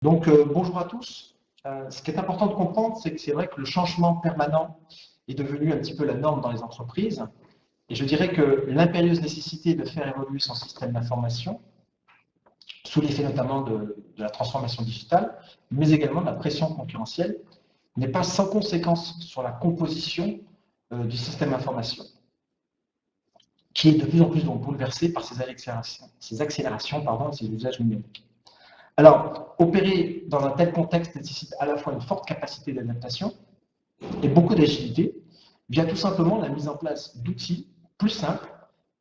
Donc, bonjour à tous. Ce qui est important de comprendre, c'est que c'est vrai que le changement permanent est devenu un petit peu la norme dans les entreprises. Et je dirais que l'impérieuse nécessité de faire évoluer son système d'information, sous l'effet notamment de la transformation digitale, mais également de la pression concurrentielle, n'est pas sans conséquence sur la composition du système d'information, qui est de plus en plus donc bouleversé par ces accélérations et ces usages numériques. Alors, opérer dans un tel contexte nécessite à la fois une forte capacité d'adaptation et beaucoup d'agilité, via tout simplement la mise en place d'outils plus simples,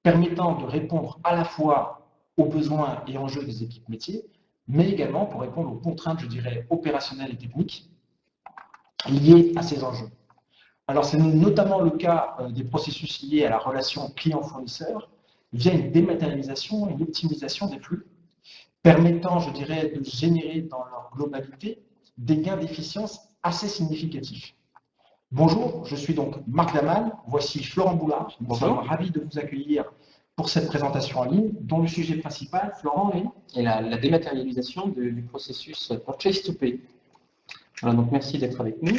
permettant de répondre à la fois aux besoins et enjeux des équipes métiers, mais également pour répondre aux contraintes, je dirais, opérationnelles et techniques liées à ces enjeux. Alors, c'est notamment le cas des processus liés à la relation client-fournisseur, via une dématérialisation et une optimisation des flux, permettant, je dirais, de générer dans leur globalité des gains d'efficience assez significatifs. Bonjour, je suis donc Marc Daman, voici Florent Boulard. Nous sommes ravis de vous accueillir pour cette présentation en ligne, dont le sujet principal, Florent, est la dématérialisation du processus Purchase to Pay. Voilà, donc merci d'être avec nous.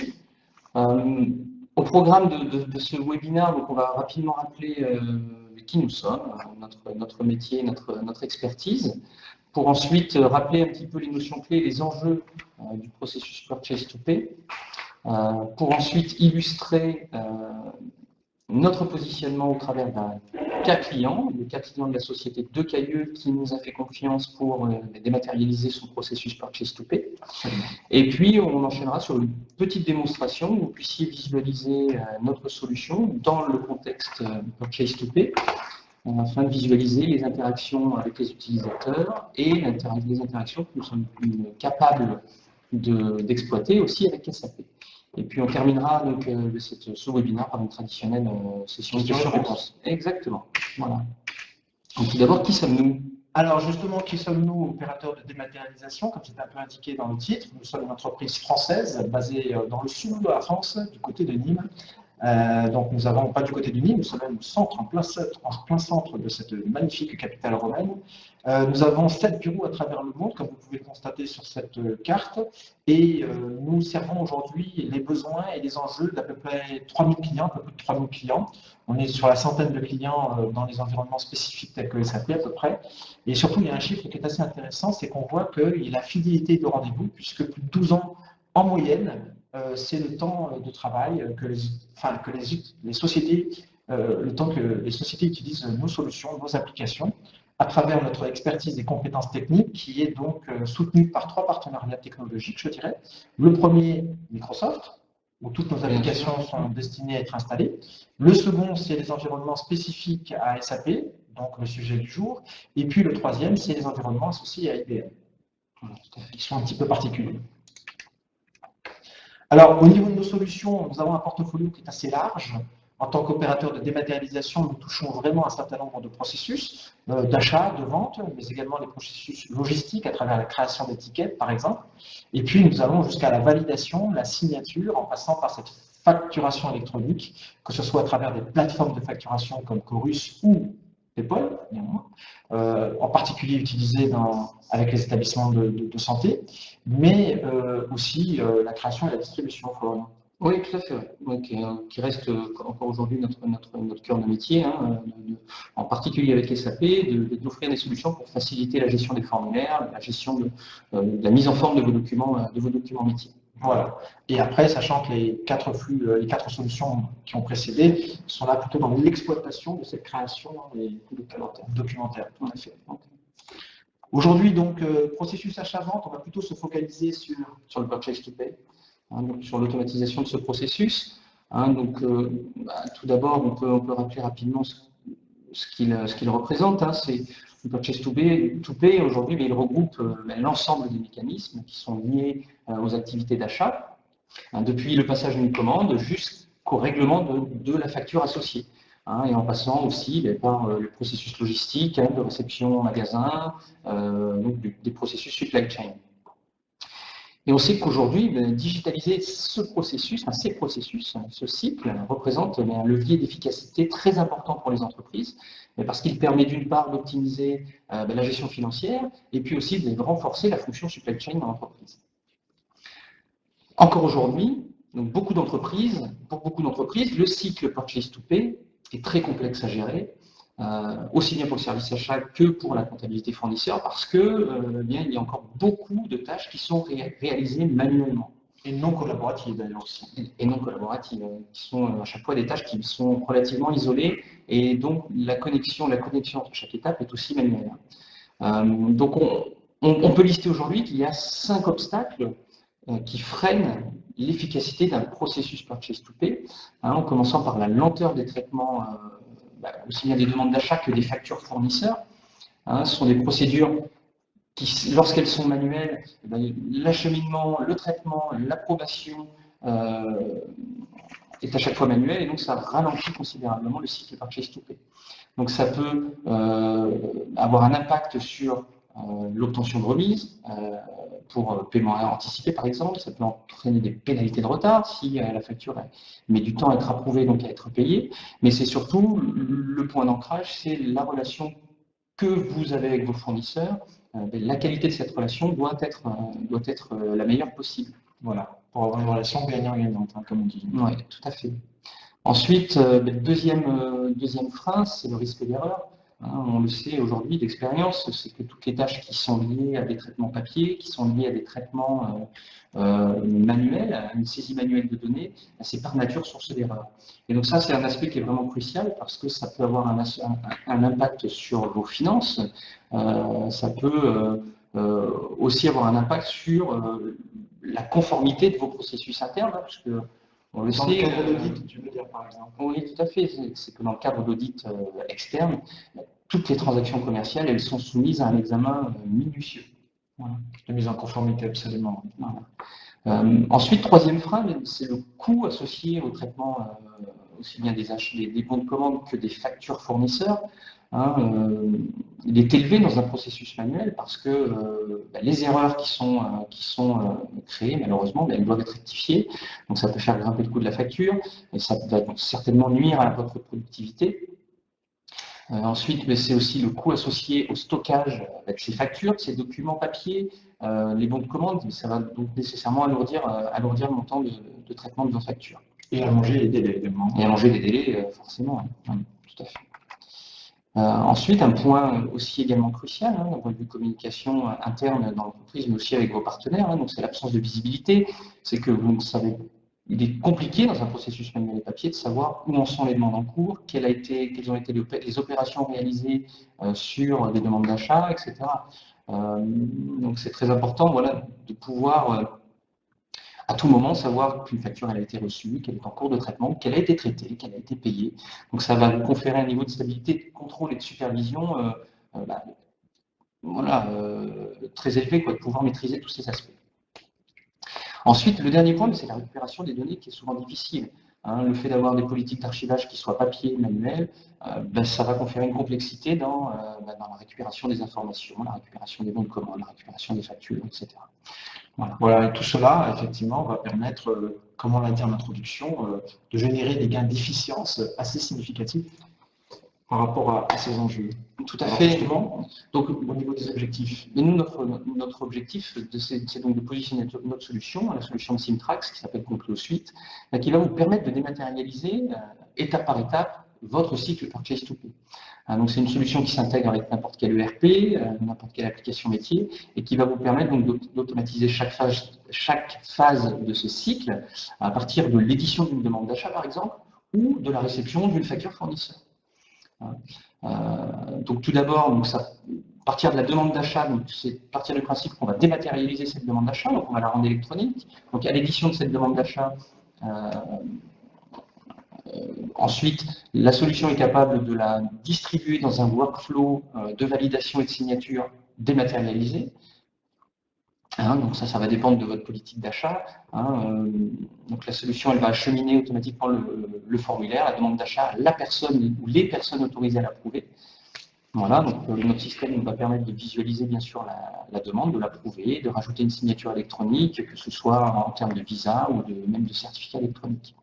Au programme de ce webinaire, donc on va rapidement rappeler qui nous sommes, notre métier, notre expertise, pour ensuite rappeler un petit peu les notions clés, les enjeux du processus Purchase to Pay, pour ensuite illustrer notre positionnement au travers d'un cas client, le cas client de la société de Cailleux qui nous a fait confiance pour dématérialiser son processus Purchase to Pay. Et puis on enchaînera sur une petite démonstration où vous puissiez visualiser notre solution dans le contexte Purchase to Pay, afin de visualiser les interactions avec les utilisateurs et les interactions que nous sommes capables d'exploiter aussi avec SAP. Et puis on terminera donc ce webinaire par une traditionnelle session de questions-réponses. Exactement. Voilà. Donc tout d'abord, qui sommes-nous? Alors justement, qui sommes-nous, opérateurs de dématérialisation? Comme c'est un peu indiqué dans le titre, nous sommes une entreprise française basée dans le sud de la France, du côté de Nîmes. Donc nous n'avons pas du côté du Nîmes, nous sommes même au centre, en plein centre de cette magnifique capitale romaine. Nous avons 7 bureaux à travers le monde, comme vous pouvez le constater sur cette carte, et nous servons aujourd'hui les besoins et les enjeux d'à peu près 3000 clients, un peu plus de 3000 clients. On est sur la centaine de clients dans les environnements spécifiques tels que SAP à peu près. Et surtout, il y a un chiffre qui est assez intéressant, c'est qu'on voit qu'il y a la fidélité de rendez-vous, puisque plus de 12 ans en moyenne, c'est le temps de travail que les sociétés, le temps que les sociétés utilisent nos solutions, nos applications, à travers notre expertise et compétences techniques, qui est donc soutenue par 3 partenariats technologiques, je dirais. Le premier, Microsoft, où toutes nos applications sont destinées à être installées. Le second, c'est les environnements spécifiques à SAP, donc le sujet du jour. Et puis le troisième, c'est les environnements associés à IBM, qui sont un petit peu particuliers. Alors, au niveau de nos solutions, nous avons un portfolio qui est assez large. En tant qu'opérateur de dématérialisation, nous touchons vraiment un certain nombre de processus d'achat, de vente, mais également les processus logistiques à travers la création d'étiquettes, par exemple. Et puis, nous allons jusqu'à la validation, la signature, en passant par cette facturation électronique, que ce soit à travers des plateformes de facturation comme Chorus ou PayPal, néanmoins, en particulier utilisées avec les établissements de santé, mais aussi la création et la distribution. Oui, tout à fait. Ouais. Qui reste encore aujourd'hui notre cœur de métier, hein, en particulier avec SAP, d'offrir des solutions pour faciliter la gestion des formulaires, la gestion de la mise en forme de vos documents métiers. Voilà. Et après, sachant que les 4 solutions qui ont précédé sont là plutôt dans l'exploitation de cette création des documentaires. Tout à fait. Aujourd'hui, donc, processus achat-vente, on va plutôt se focaliser sur le Purchase to Pay. Donc sur l'automatisation de ce processus. Tout d'abord, on peut rappeler rapidement ce qu'il représente. C'est le Purchase to Pay aujourd'hui, mais il regroupe l'ensemble des mécanismes qui sont liés aux activités d'achat, depuis le passage d'une commande jusqu'au règlement de la facture associée. Et en passant aussi par le processus logistique, de réception en magasin, donc des processus supply chain. Et on sait qu'aujourd'hui, digitaliser ce processus, enfin, ces processus, ce cycle, représente un levier d'efficacité très important pour les entreprises, parce qu'il permet d'une part d'optimiser la gestion financière et puis aussi de renforcer la fonction supply chain dans l'entreprise. Encore aujourd'hui, pour beaucoup d'entreprises, le cycle purchase to pay est très complexe à gérer, aussi bien pour le service achat que pour la comptabilité fournisseur, parce que il y a encore beaucoup de tâches qui sont réalisées manuellement. Et non collaboratives d'ailleurs aussi. Et non collaboratives, qui sont à chaque fois des tâches qui sont relativement isolées, et donc la connexion entre chaque étape est aussi manuelle. Donc on peut lister aujourd'hui qu'il y a 5 obstacles qui freinent l'efficacité d'un processus purchase to pay, en commençant par la lenteur des traitements, aussi bien des demandes d'achat que des factures fournisseurs. Ce sont des procédures qui, lorsqu'elles sont manuelles, l'acheminement, le traitement, l'approbation est à chaque fois manuel, et donc ça ralentit considérablement le cycle purchase to pay. Donc ça peut avoir un impact sur l'obtention de remise, pour paiement anticipé par exemple, ça peut entraîner des pénalités de retard si la facture met du temps à être approuvée, donc à être payée, mais c'est surtout le point d'ancrage, c'est la relation que vous avez avec vos fournisseurs. La qualité de cette relation doit être la meilleure possible. Voilà, pour avoir une relation gagnant-gagnante, comme on dit. Oui, tout à fait. Ensuite, deuxième frein, c'est le risque d'erreur. On le sait aujourd'hui d'expérience, c'est que toutes les tâches qui sont liées à des traitements papier, qui sont liées à des traitements manuels, à une saisie manuelle de données, c'est par nature source d'erreur. Et donc ça, c'est un aspect qui est vraiment crucial parce que ça peut avoir un impact sur vos finances, ça peut aussi avoir un impact sur la conformité de vos processus internes, parce que on le sait. Dans le cadre d'audit, tu veux dire par exemple? Oui, tout à fait. C'est que dans le cadre d'audit externe, toutes les transactions commerciales, elles sont soumises à un examen minutieux. Voilà. De mise en conformité, absolument. Voilà. Ensuite, troisième frein, c'est le coût associé au traitement aussi bien des bons de commande que des factures fournisseurs. Il est élevé dans un processus manuel parce que les erreurs qui sont créées, malheureusement, elles doivent être rectifiées. Donc ça peut faire grimper le coût de la facture et ça va donc certainement nuire à votre productivité. Ensuite, c'est aussi le coût associé au stockage avec ces factures, ces documents papier, les bons de commande. Ça va donc nécessairement alourdir le montant de traitement de vos factures. Et allonger les délais également. Et allonger les délais, forcément. Tout à fait. Ensuite, un point aussi également crucial, d'un point de vue communication interne dans l'entreprise, mais aussi avec vos partenaires, donc c'est l'absence de visibilité. C'est que vous ne savez, il est compliqué dans un processus manuel et papier de savoir où en sont les demandes en cours, quelles ont été les opérations réalisées sur des demandes d'achat, etc. Donc c'est très important, voilà, de pouvoir à tout moment savoir qu'une facture elle a été reçue, qu'elle est en cours de traitement, qu'elle a été traitée, qu'elle a été payée. Donc ça va vous conférer un niveau de stabilité, de contrôle et de supervision très élevé, de pouvoir maîtriser tous ces aspects. Ensuite, le dernier point, c'est la récupération des données qui est souvent difficile. Le fait d'avoir des politiques d'archivage qui soient papier, manuel, ça va conférer une complexité dans la récupération des informations, la récupération des bons de commande, la récupération des factures, etc. Voilà, et tout cela, effectivement, va permettre, comme on l'a dit en introduction, de générer des gains d'efficience assez significatifs par rapport à ces enjeux. Tout à fait. Justement, donc au niveau des objectifs. Et nous, notre objectif, c'est donc de positionner notre solution, la solution de Simtrax, qui s'appelle Concleo Suite, qui va vous permettre de dématérialiser, étape par étape, votre cycle purchase to pay. Donc c'est une solution qui s'intègre avec n'importe quel ERP, n'importe quelle application métier, et qui va vous permettre donc d'automatiser chaque phase de ce cycle à partir de l'édition d'une demande d'achat, par exemple, ou de la réception d'une facture fournisseur. Donc tout d'abord, partir de la demande d'achat, c'est partir du principe qu'on va dématérialiser cette demande d'achat, donc on va la rendre électronique. Donc à l'édition de cette demande d'achat, ensuite, la solution est capable de la distribuer dans un workflow de validation et de signature dématérialisé. Donc ça va dépendre de votre politique d'achat. Donc la solution, elle va acheminer automatiquement le formulaire, la demande d'achat à la personne ou les personnes autorisées à l'approuver. Voilà, donc notre système nous va permettre de visualiser bien sûr la demande, de l'approuver, de rajouter une signature électronique, que ce soit en termes de visa ou même de certificat électronique.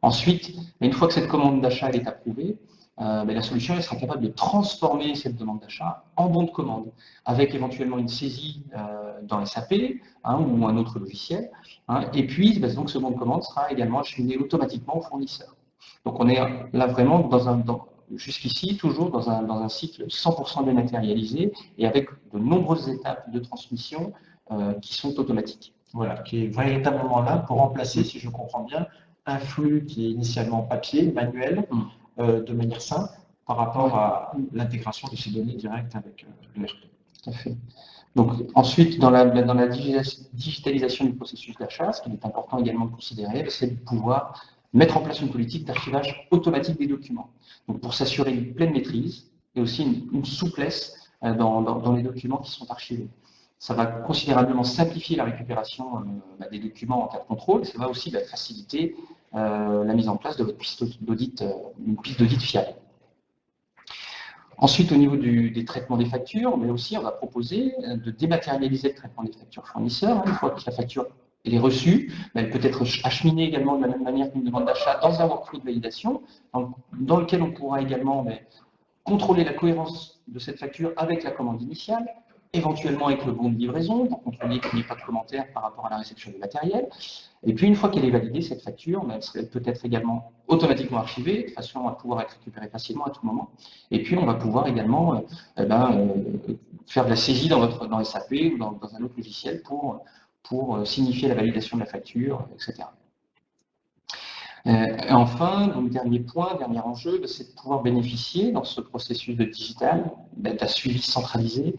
Ensuite, une fois que cette commande d'achat est approuvée, la solution elle sera capable de transformer cette demande d'achat en bon de commande, avec éventuellement une saisie dans SAP ou un autre logiciel. Et puis, donc, ce bon de commande sera également acheminé automatiquement au fournisseur. Donc on est là vraiment jusqu'ici, toujours dans un cycle 100% dématérialisé et avec de nombreuses étapes de transmission qui sont automatiques. Voilà, qui est véritablement là pour remplacer, si je comprends bien, un flux qui est initialement papier, manuel, de manière simple, par rapport à l'intégration de ces données directes avec l'ERP. Tout à fait. Donc ensuite, dans la digitalisation du processus d'achat, ce qu'il est important également de considérer, c'est de pouvoir mettre en place une politique d'archivage automatique des documents. Donc pour s'assurer une pleine maîtrise et aussi une souplesse dans les documents qui sont archivés. Ça va considérablement simplifier la récupération des documents en cas de contrôle. Ça va aussi faciliter la mise en place de votre piste d'audit, une piste d'audit fiable. Ensuite, au niveau des traitements des factures, mais aussi on va proposer de dématérialiser le traitement des factures fournisseurs. Une fois que la facture est reçue, elle peut être acheminée également de la même manière qu'une demande d'achat dans un workflow de validation, dans lequel on pourra également contrôler la cohérence de cette facture avec la commande initiale, éventuellement avec le bon de livraison, pour contrôler qu'il n'y ait pas de commentaires par rapport à la réception du matériel. Et puis, une fois qu'elle est validée, cette facture, elle peut être également automatiquement archivée, de façon à pouvoir être récupérée facilement à tout moment. Et puis, on va pouvoir également faire de la saisie dans SAP ou dans un autre logiciel pour signifier la validation de la facture, etc. Et enfin, donc dernier point, dernier enjeu, c'est de pouvoir bénéficier dans ce processus de digital d'un suivi centralisé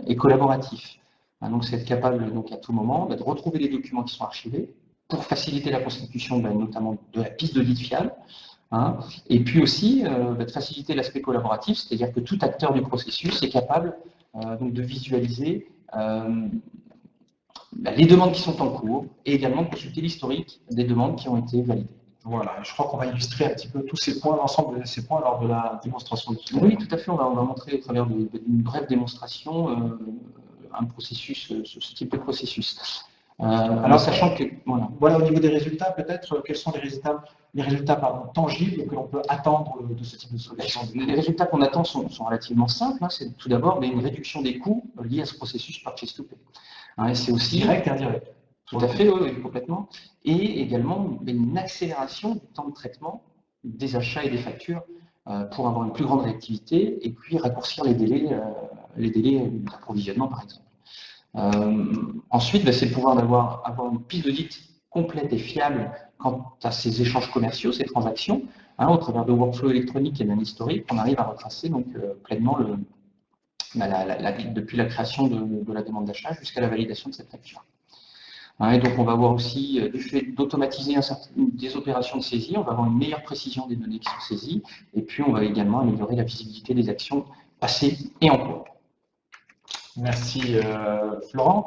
et collaboratif. Donc c'est être capable à tout moment de retrouver les documents qui sont archivés pour faciliter la constitution notamment de la piste d'audit fiable, et puis aussi de faciliter l'aspect collaboratif, c'est-à-dire que tout acteur du processus est capable de visualiser les demandes qui sont en cours et également de consulter l'historique des demandes qui ont été validées. Voilà, je crois qu'on va illustrer un petit peu tous ces points, l'ensemble de ces points lors de la démonstration. Oui, tout à fait, on va montrer au travers d'une brève démonstration un processus, ce type de processus. Alors, sachant que, voilà, au niveau des résultats, peut-être, quels sont les résultats tangibles que l'on peut attendre de ce type de solution? Les résultats qu'on attend sont relativement simples. C'est tout d'abord une réduction des coûts liés à ce processus purchase to pay. Et c'est aussi direct et indirect. Tout à fait, oui, complètement. Et également une accélération du temps de traitement des achats et des factures pour avoir une plus grande réactivité et puis raccourcir les délais d'approvisionnement, par exemple. Ensuite, c'est le pouvoir avoir une piste d'audit complète et fiable quant à ces échanges commerciaux, ces transactions, au travers de workflows électroniques et d'un historique, on arrive à retracer pleinement depuis la création de la demande d'achat jusqu'à la validation de cette facture. Et donc on va avoir aussi, du fait d'automatiser des opérations de saisie, on va avoir une meilleure précision des données qui sont saisies, et puis on va également améliorer la visibilité des actions passées et en cours. Merci Florent.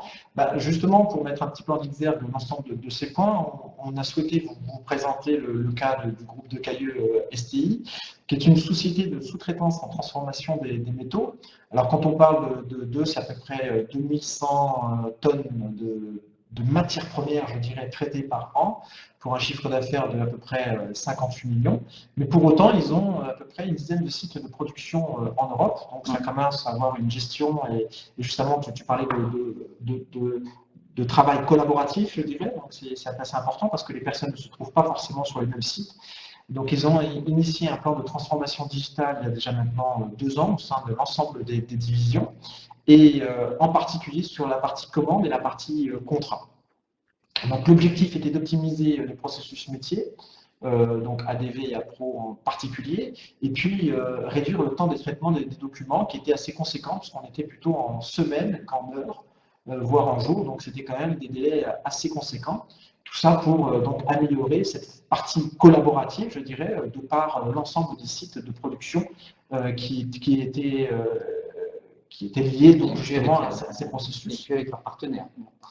Justement, pour mettre un petit peu en exergue l'ensemble de ces points, on a souhaité vous présenter le cas du groupe de Cailleux STI, qui est une société de sous-traitance en transformation des métaux. Alors quand on parle d'eux, c'est à peu près 2100 tonnes de matières premières, je dirais, traitées par an, pour un chiffre d'affaires de à peu près 58 millions. Mais pour autant, ils ont à peu près une dizaine de sites de production en Europe. Donc ça commence à avoir une gestion. Et justement, tu parlais de travail collaboratif, je dirais. Donc c'est assez important parce que les personnes ne se trouvent pas forcément sur les mêmes sites. Donc ils ont initié un plan de transformation digitale il y a déjà maintenant 2 ans au sein de l'ensemble des divisions, et en particulier sur la partie commande et la partie contrat. Donc l'objectif était d'optimiser les processus métiers, donc ADV et APRO en particulier, et puis réduire le temps de traitement des documents qui était assez conséquent, puisqu'on était plutôt en semaines qu'en heures, voire en jours, donc c'était quand même des délais assez conséquents. Tout ça pour donc améliorer cette partie collaborative, je dirais, de par l'ensemble des sites de production qui étaient liés donc justement à ces processus. Et puis avec leurs partenaires,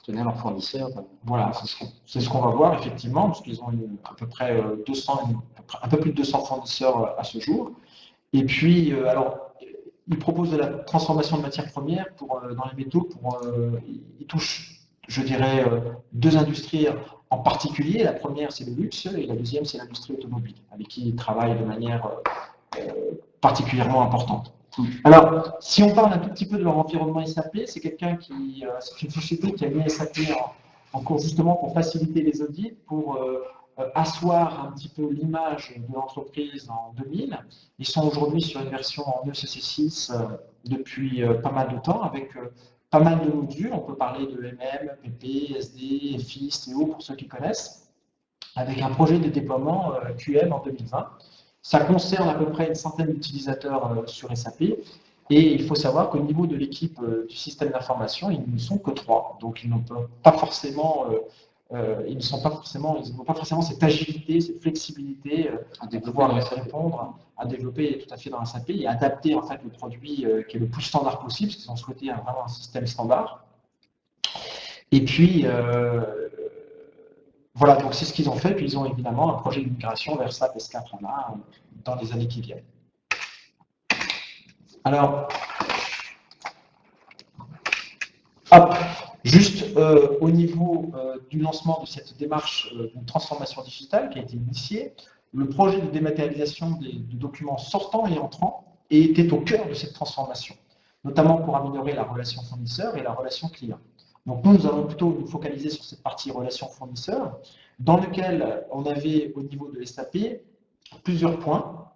leurs fournisseurs. Voilà, c'est ce qu'on va voir effectivement, parce qu'ils ont à peu près un peu plus de 200 fournisseurs à ce jour. Et puis, alors, il propose de la transformation de matières premières dans les métaux. Il touche, je dirais, deux industries en particulier. La première, c'est le luxe, et la deuxième, c'est l'industrie automobile, avec qui il travaille de manière particulièrement importante. Alors, si on parle un tout petit peu de leur environnement SAP, c'est une société qui a mis SAP en cours justement pour faciliter les audits, pour asseoir un petit peu l'image de l'entreprise en 2000. Ils sont aujourd'hui sur une version en ECC6 depuis pas mal de temps, avec pas mal de modules. On peut parler de MM, PP, SD, FIS, TO pour ceux qui connaissent, avec un projet de déploiement QM en 2020. Ça concerne à peu près une centaine d'utilisateurs sur SAP. Et il faut savoir qu'au niveau de l'équipe du système d'information, ils ne sont que 3. Donc ils n'ont pas forcément, ils n'ont pas forcément cette agilité, cette flexibilité de pouvoir répondre, à développer tout à fait dans SAP et adapter en fait le produit qui est le plus standard possible, parce qu'ils ont souhaité vraiment un système standard. Et puis voilà, donc c'est ce qu'ils ont fait. Puis ils ont évidemment un projet de migration vers SAP S4 là, dans les années qui viennent. Alors, hop, juste au niveau du lancement de cette démarche de transformation digitale qui a été initiée, le projet de dématérialisation des documents sortants et entrants était au cœur de cette transformation, notamment pour améliorer la relation fournisseur et la relation client. Donc nous allons plutôt nous focaliser sur cette partie relation fournisseur, dans lequel on avait au niveau de SAP plusieurs points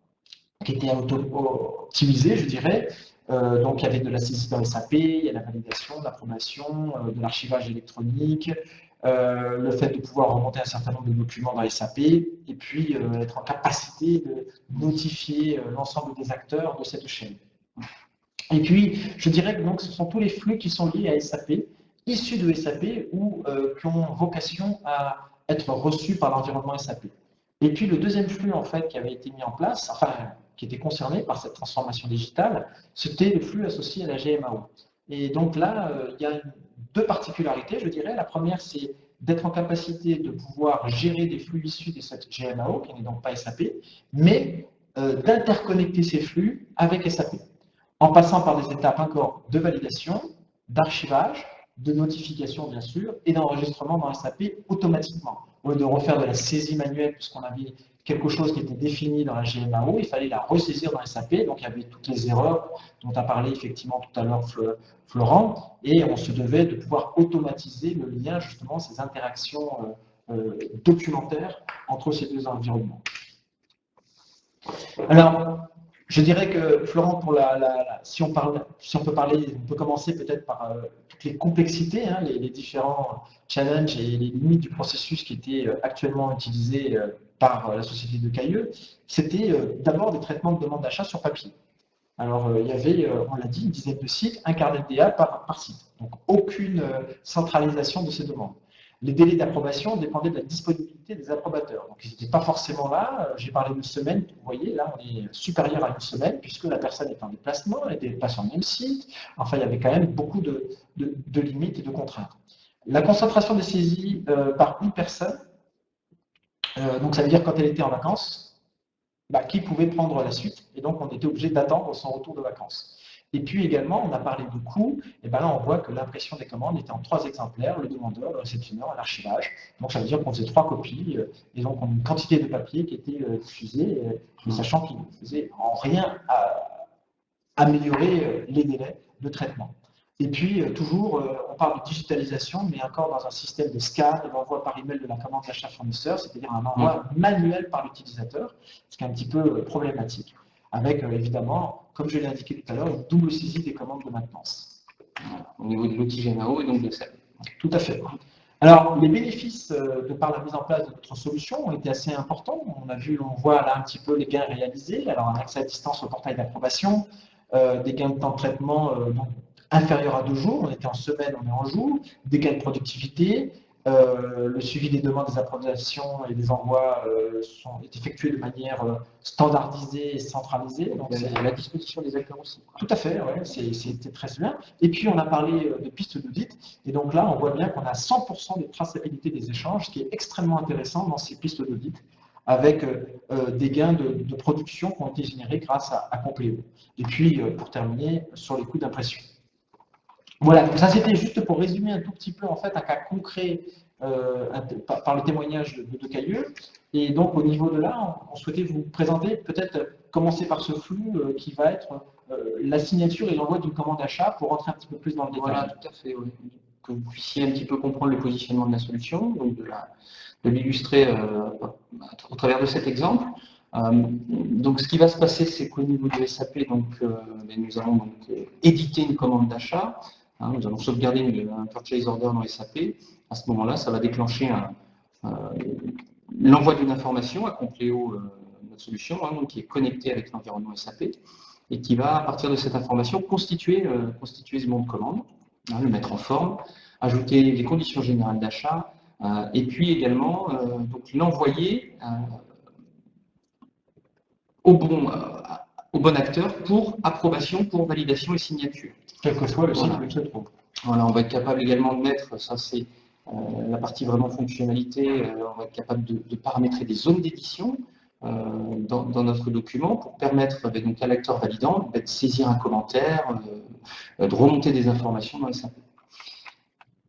qui étaient optimisés, je dirais. Donc il y avait de la saisie dans SAP, il y a la validation, l'approbation, de l'archivage électronique, le fait de pouvoir remonter un certain nombre de documents dans SAP, et puis être en capacité de notifier l'ensemble des acteurs de cette chaîne. Et puis, je dirais que donc, ce sont tous les flux qui sont liés à SAP, issus de SAP ou qui ont vocation à être reçus par l'environnement SAP. Et puis le deuxième flux en fait qui avait été mis en place, enfin qui était concerné par cette transformation digitale, c'était le flux associé à la GMAO. Et donc là, il y a deux particularités, je dirais. La première, c'est d'être en capacité de pouvoir gérer des flux issus de cette GMAO, qui n'est donc pas SAP, mais d'interconnecter ces flux avec SAP, en passant par des étapes encore de validation, d'archivage, de notification bien sûr, et d'enregistrement dans SAP automatiquement. Au lieu de refaire de la saisie manuelle, puisqu'on avait quelque chose qui était défini dans la GMAO, il fallait la ressaisir dans SAP, donc il y avait toutes les erreurs dont a parlé effectivement tout à l'heure Florent, et on se devait de pouvoir automatiser le lien, justement, ces interactions documentaires entre ces deux environnements. Alors, je dirais que, Florent, si on peut commencer peut-être par toutes les complexités, hein, les différents challenges et les limites du processus qui étaient actuellement utilisés par la société de Cailleux. C'était d'abord des traitements de demande d'achat sur papier. Alors, il y avait, on l'a dit, une dizaine de sites, un carnet de DA par site. Donc, aucune centralisation de ces demandes. Les délais d'approbation dépendaient de la disponibilité des approbateurs. Donc, ils n'étaient pas forcément là. J'ai parlé d'une semaine. Vous voyez, là, on est supérieur à une semaine, puisque la personne est en déplacement, elle n'était pas sur le même site. Enfin, il y avait quand même beaucoup de limites et de contraintes. La concentration des saisies par une personne, donc ça veut dire quand elle était en vacances, qui pouvait prendre la suite. Et donc, on était obligé d'attendre son retour de vacances. Et puis également, on a parlé de coûts, et bien là on voit que l'impression des commandes était en 3 exemplaires, le demandeur, le réceptionneur, l'archivage. Donc ça veut dire qu'on faisait 3 copies, et donc on a une quantité de papier qui était diffusée, sachant qu'il ne faisait en rien améliorer les délais de traitement. Et puis toujours, on parle de digitalisation, mais encore dans un système de scan et d'envoi par email de la commande d'achat fournisseur, c'est-à-dire un envoi manuel par l'utilisateur, ce qui est un petit peu problématique, avec évidemment, comme je l'ai indiqué tout à l'heure, une double saisie des commandes de maintenance. Au niveau de l'outil GMAO et donc de SAP. Tout à fait. Alors, les bénéfices de par la mise en place de notre solution ont été assez importants. On voit là un petit peu les gains réalisés. Alors, un accès à distance au portail d'approbation, des gains de temps de traitement inférieurs à 2 jours, on était en semaine, on est en jour, des gains de productivité, le suivi des demandes, des approbations et des envois est effectué de manière standardisée et centralisée. Donc c'est à la disposition des acteurs aussi. Tout à fait, ouais, c'était très bien. Et puis on a parlé de pistes d'audit, et donc là on voit bien qu'on a 100% de traçabilité des échanges, ce qui est extrêmement intéressant dans ces pistes d'audit, avec des gains de production qui ont été générés grâce à Compléo. Et puis, pour terminer, sur les coûts d'impression. Voilà, donc ça c'était juste pour résumer un tout petit peu en fait un cas concret par le témoignage de Cailleux. Et donc au niveau de là, on souhaitait vous présenter, peut-être commencer par ce flux qui va être la signature et l'envoi d'une commande d'achat pour rentrer un petit peu plus dans le détail. Voilà, tout à fait, oui. Que vous puissiez un petit peu comprendre le positionnement de la solution, donc de l'illustrer au travers de cet exemple. Donc ce qui va se passer, c'est qu'au niveau du SAP, donc, nous allons donc éditer une commande d'achat. Nous allons sauvegarder un purchase order dans SAP. À ce moment-là, ça va déclencher l'envoi d'une information à Compléo, notre solution, donc, qui est connectée avec l'environnement SAP, et qui va, à partir de cette information, constituer ce bon de commande, le mettre en forme, ajouter les conditions générales d'achat, et puis également donc l'envoyer au bon acteur pour approbation, pour validation et signature. Quel que soit le site où il se trouve. Voilà, on va être capable également de mettre, ça c'est la partie vraiment fonctionnalité, on va être capable de paramétrer des zones d'édition dans notre document pour permettre donc, à l'acteur validant de saisir un commentaire, de remonter des informations dans SAP.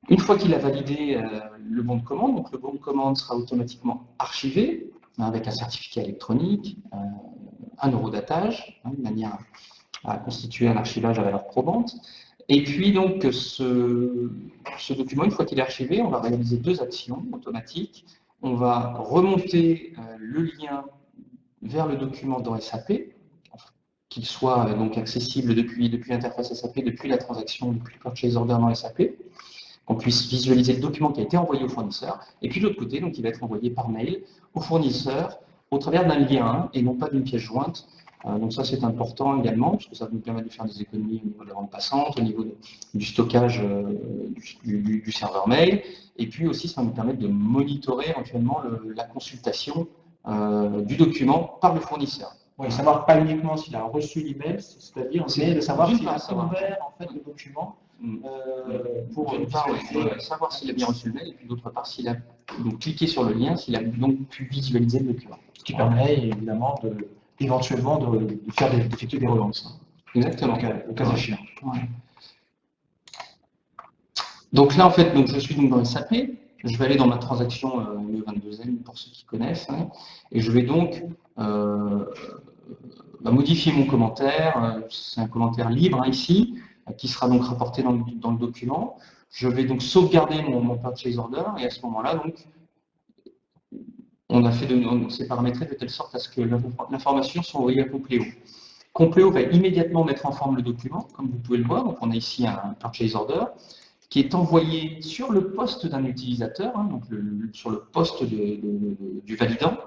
Une fois qu'il a validé le bon de commande, donc le bon de commande sera automatiquement archivé avec un certificat électronique, un eurodatage, de manière à constituer un archivage à valeur probante. Et puis donc ce document, une fois qu'il est archivé, on va réaliser deux actions automatiques. On va remonter le lien vers le document dans SAP, qu'il soit donc accessible depuis l'interface SAP, depuis la transaction, depuis le purchase order dans SAP, qu'on puisse visualiser le document qui a été envoyé au fournisseur. Et puis de l'autre côté, donc, il va être envoyé par mail au fournisseur au travers d'un lien et non pas d'une pièce jointe. Donc ça, c'est important également, parce que ça nous permet de faire des économies au niveau des bandes passantes, au niveau du stockage du serveur mail, et puis aussi, ça nous permet de monitorer éventuellement la consultation du document par le fournisseur. Oui, savoir pas uniquement s'il a reçu l'email, c'est-à-dire essayer de savoir s'il a ouvert en fait, le document. Pour d'une part, savoir s'il a bien reçu le mail, et puis d'autre part, s'il a donc cliqué sur le lien, s'il a donc pu visualiser le document. Ce qui permet évidemment éventuellement d'effectuer des relances. Exactement. Le cas échéant. Ouais. Donc là, en fait, donc, je suis donc dans SAP. Je vais aller dans ma transaction le 22e pour ceux qui connaissent, et je vais donc modifier mon commentaire. C'est un commentaire libre ici, qui sera donc rapporté dans le document. Je vais donc sauvegarder mon purchase order, et à ce moment-là, donc, on s'est paramétré de telle sorte à ce que l'information soit envoyée à Compléo. Compléo va immédiatement mettre en forme le document, comme vous pouvez le voir. Donc on a ici un purchase order qui est envoyé sur le poste d'un utilisateur, donc sur le poste du validant.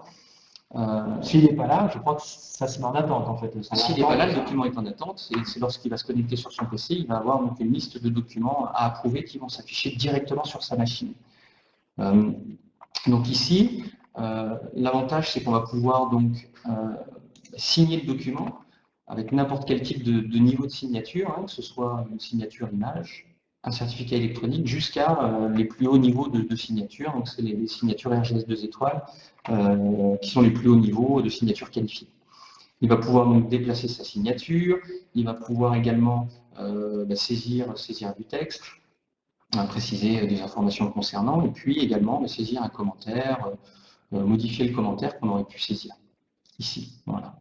S'il n'est pas là, je crois que ça se met en attente en fait. S'il n'est pas là, le document est en attente, et c'est lorsqu'il va se connecter sur son PC, il va avoir donc une liste de documents à approuver qui vont s'afficher directement sur sa machine. Donc ici, l'avantage c'est qu'on va pouvoir donc signer le document avec n'importe quel type de niveau de signature, que ce soit une signature image, un certificat électronique, jusqu'à les plus hauts niveaux de signature, donc c'est les signatures RGS 2 étoiles, qui sont les plus hauts niveaux de signature qualifiée. Il va pouvoir donc déplacer sa signature, il va pouvoir également saisir du texte, préciser des informations concernant, et puis également saisir un commentaire, modifier le commentaire qu'on aurait pu saisir ici. Voilà.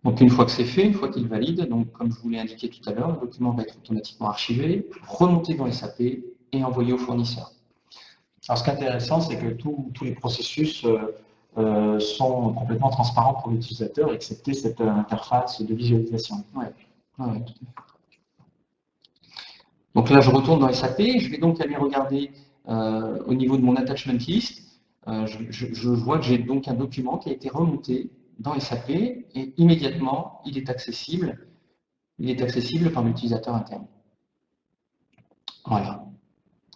Donc une fois que c'est fait, une fois qu'il valide, donc comme je vous l'ai indiqué tout à l'heure, le document va être automatiquement archivé, remonté dans SAP et envoyé au fournisseur. Alors ce qui est intéressant, c'est que tous les processus sont complètement transparents pour l'utilisateur, excepté cette interface de visualisation. Ouais, tout à fait. Donc là, je retourne dans SAP, je vais donc aller regarder au niveau de mon attachment list. Je vois que j'ai donc un document qui a été remonté dans SAP et immédiatement, il est accessible par l'utilisateur interne. Voilà.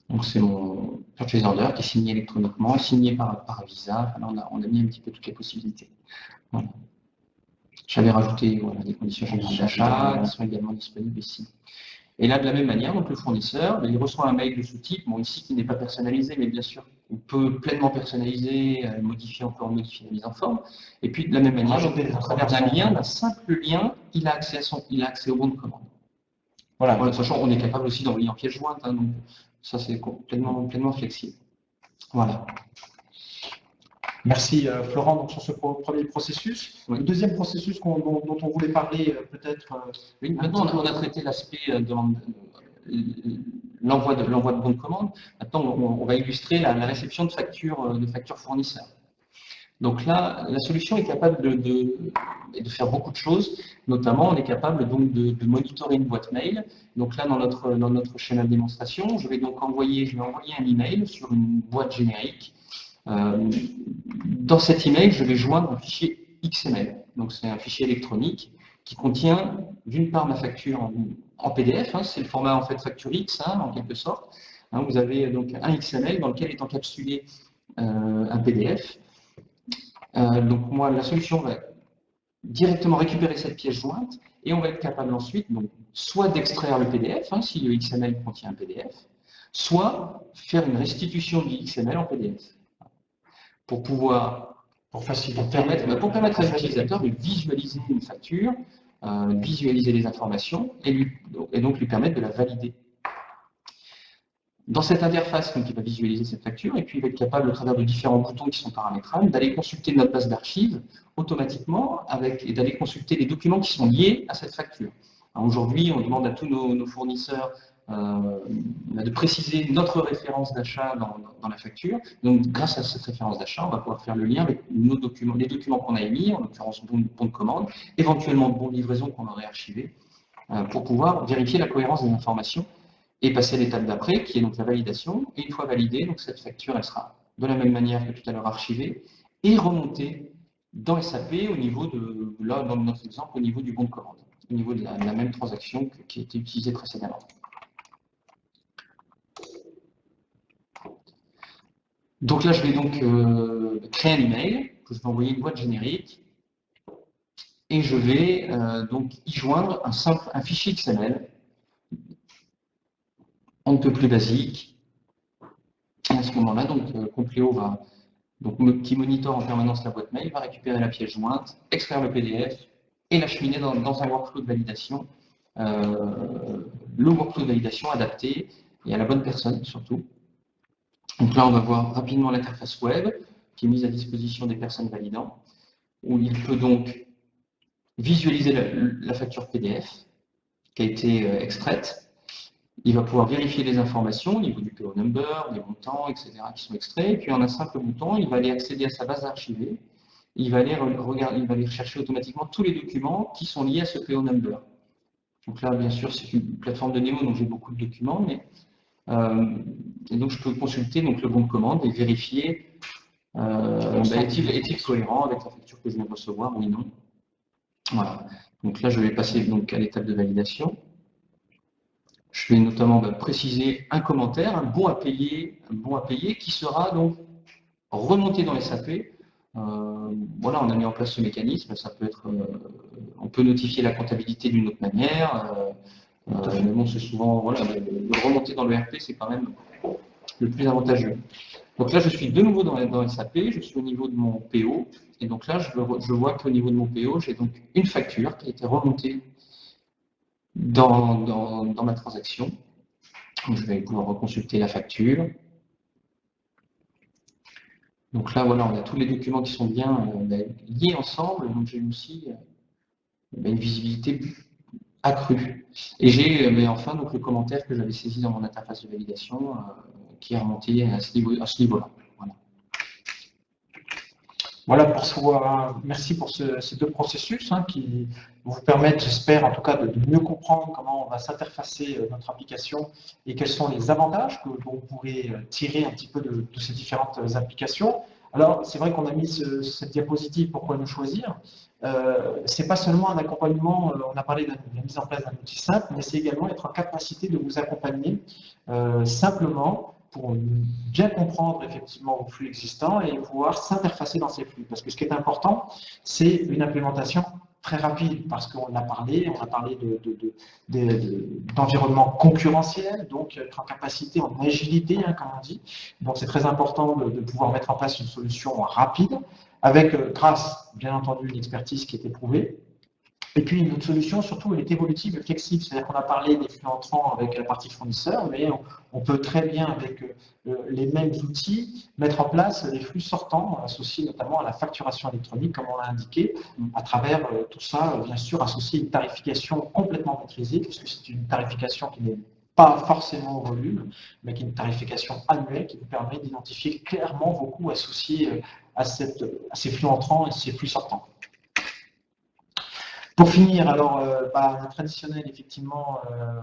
Donc c'est mon purchase order qui est signé électroniquement, signé par Visa. Enfin, là, on a mis un petit peu toutes les possibilités. Voilà. J'avais rajouté des conditions d'achat qui sont également disponibles ici. Et là, de la même manière, donc le fournisseur, il reçoit un mail de ce type, bon ici qui n'est pas personnalisé, mais bien sûr on peut pleinement personnaliser, on peut en modifier la mise en forme. Et puis de la même manière, à travers d'un lien, d'un simple lien, il a accès au bon de commande. Voilà, sachant qu'on est capable aussi d'envoyer en pièce jointe, hein, donc ça c'est pleinement flexible. Voilà. Merci Florent donc, sur ce premier processus. Oui. Le deuxième processus dont on voulait parler peut-être... Oui, maintenant on a traité l'aspect de l'envoi de bon de commande. Maintenant on va illustrer la réception de factures fournisseurs. Donc là, la solution est capable de faire beaucoup de choses. Notamment, on est capable donc de monitorer une boîte mail. Donc là, dans notre schéma de démonstration, je vais envoyer un email sur une boîte générique. Dans cet email, je vais joindre un fichier XML. Donc c'est un fichier électronique qui contient d'une part ma facture en PDF, hein, c'est le format en fait facture X, hein, en quelque sorte. Hein, vous avez donc un XML dans lequel est encapsulé un PDF. Donc moi, la solution va directement récupérer cette pièce jointe et on va être capable ensuite donc, soit d'extraire le PDF, hein, si le XML contient un PDF, soit faire une restitution du XML en PDF. Pour permettre à l'utilisateur de visualiser une facture, visualiser les informations et donc lui permettre de la valider. Dans cette interface, donc, il va visualiser cette facture et puis il va être capable, au travers de différents boutons qui sont paramétrables, d'aller consulter notre base d'archives automatiquement et d'aller consulter les documents qui sont liés à cette facture. Aujourd'hui, on demande à tous nos fournisseurs de préciser notre référence d'achat dans la facture. Donc, grâce à cette référence d'achat, on va pouvoir faire le lien avec nos documents, les documents qu'on a émis, en l'occurrence bon de commande, éventuellement bon de livraison qu'on aurait archivé, pour pouvoir vérifier la cohérence des informations et passer à l'étape d'après, qui est donc la validation. Et une fois validée, donc cette facture, elle sera de la même manière que tout à l'heure archivée et remontée dans SAP au niveau de, là, dans notre exemple, au niveau du bon de commande, au niveau de la même transaction qui a été utilisée précédemment. Donc là, je vais donc créer un email, que je vais envoyer une boîte générique, et je vais donc y joindre un fichier XML, un peu plus basique. À ce moment-là, donc Compleo va, qui monitore en permanence la boîte mail, va récupérer la pièce jointe, extraire le PDF et l'acheminer dans un workflow de validation, le workflow de validation adapté et à la bonne personne surtout. Donc là, on va voir rapidement l'interface web qui est mise à disposition des personnes validant, où il peut donc visualiser la facture PDF qui a été extraite. Il va pouvoir vérifier les informations au niveau du PO number, des montants, etc. qui sont extraits. Et puis en un simple bouton, il va aller accéder à sa base archivée. Il va aller rechercher automatiquement tous les documents qui sont liés à ce PO number. Donc là, bien sûr, c'est une plateforme de démo, donc j'ai beaucoup de documents, mais et donc je peux consulter donc, le bon de commande et vérifier est-il cohérent avec la facture que je viens de recevoir, oui, non. Voilà. Donc là, je vais passer donc, à l'étape de validation. Je vais notamment préciser un commentaire, un bon à payer qui sera donc remonté dans SAP. Voilà, on a mis en place ce mécanisme. Ça peut être, on peut notifier la comptabilité d'une autre manière. Mais bon, c'est souvent, voilà, le remonter dans le RP, c'est quand même le plus avantageux. Donc là, je suis de nouveau dans SAP, je suis au niveau de mon PO. Et donc là, je vois qu'au niveau de mon PO, j'ai donc une facture qui a été remontée dans ma transaction. Donc, je vais pouvoir reconsulter la facture. Donc là, voilà, on a tous les documents qui sont bien liés ensemble. Donc j'ai aussi une visibilité accrue. Et j'ai enfin donc, le commentaire que j'avais saisi dans mon interface de validation qui est remonté à ce niveau-là. Voilà, merci pour ces deux processus qui vous permettent, j'espère en tout cas, de mieux comprendre comment on va s'interfacer notre application et quels sont les avantages que vous pourrez tirer un petit peu de ces différentes applications. Alors, c'est vrai qu'on a mis cette diapositive, pourquoi nous choisir. Ce n'est pas seulement un accompagnement, on a parlé de la mise en place d'un outil simple, mais c'est également être en capacité de vous accompagner simplement pour bien comprendre effectivement vos flux existants et pouvoir s'interfacer dans ces flux. Parce que ce qui est important, c'est une implémentation très rapide parce qu'on a parlé d'environnement concurrentiel, donc être en capacité, en agilité, hein, comme on dit. Donc c'est très important de pouvoir mettre en place une solution rapide, avec, grâce, bien entendu, une expertise qui est éprouvée. Et puis notre solution, surtout, elle est évolutive et flexible. C'est-à-dire qu'on a parlé des flux entrants avec la partie fournisseur, mais on peut très bien, avec les mêmes outils, mettre en place des flux sortants, associés notamment à la facturation électronique, comme on l'a indiqué, à travers tout ça, bien sûr, associé à une tarification complètement maîtrisée, puisque c'est une tarification qui n'est pas forcément au volume, mais qui est une tarification annuelle qui vous permet d'identifier clairement vos coûts associés à ces flux entrants et ces flux sortants. Pour finir, alors, un traditionnel, effectivement,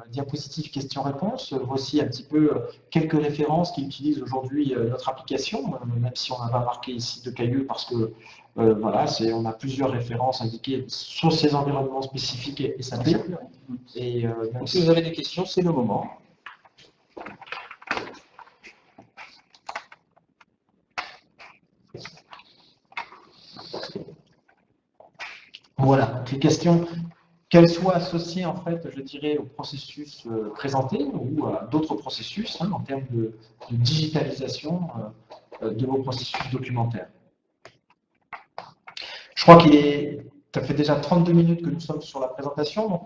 diapositive questions-réponses. Voici un petit peu quelques références qui utilisent aujourd'hui notre application, même si on n'a pas marqué ici de Cailleux parce que, voilà, on a plusieurs références indiquées sur ces environnements spécifiques et SAP. Et, donc, si vous avez des questions, c'est le moment. Voilà, donc les questions, qu'elles soient associées, en fait, je dirais, au processus présenté ou à d'autres processus, hein, en termes de digitalisation de vos processus documentaires. Je crois ça fait déjà 32 minutes que nous sommes sur la présentation, donc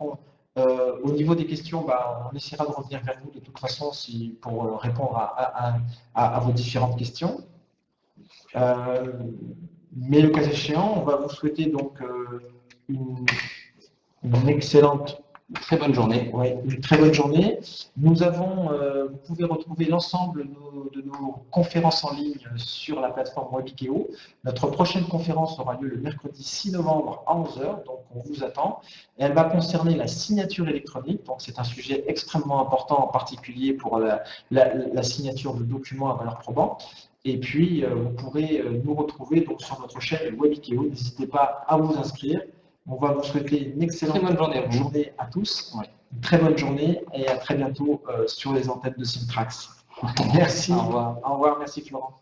au niveau des questions, on essaiera de revenir vers vous de toute façon pour répondre à vos différentes questions. Mais le cas échéant, on va vous souhaiter donc une excellente, très bonne journée. Ouais, une très bonne journée. Nous avons, vous pouvez retrouver l'ensemble de nos conférences en ligne sur la plateforme Webikeo. Notre prochaine conférence aura lieu le mercredi 6 novembre à 11h, donc on vous attend. Et elle va concerner la signature électronique, donc c'est un sujet extrêmement important, en particulier pour la signature de documents à valeur probante. Et puis, vous pourrez nous retrouver donc, sur notre chaîne Webikeo. N'hésitez pas à vous inscrire. On va vous souhaiter une excellente journée à tous. Ouais. Une très bonne journée et à très bientôt sur les antennes de Syntrax. Merci. Au revoir. Au revoir. Merci Florent.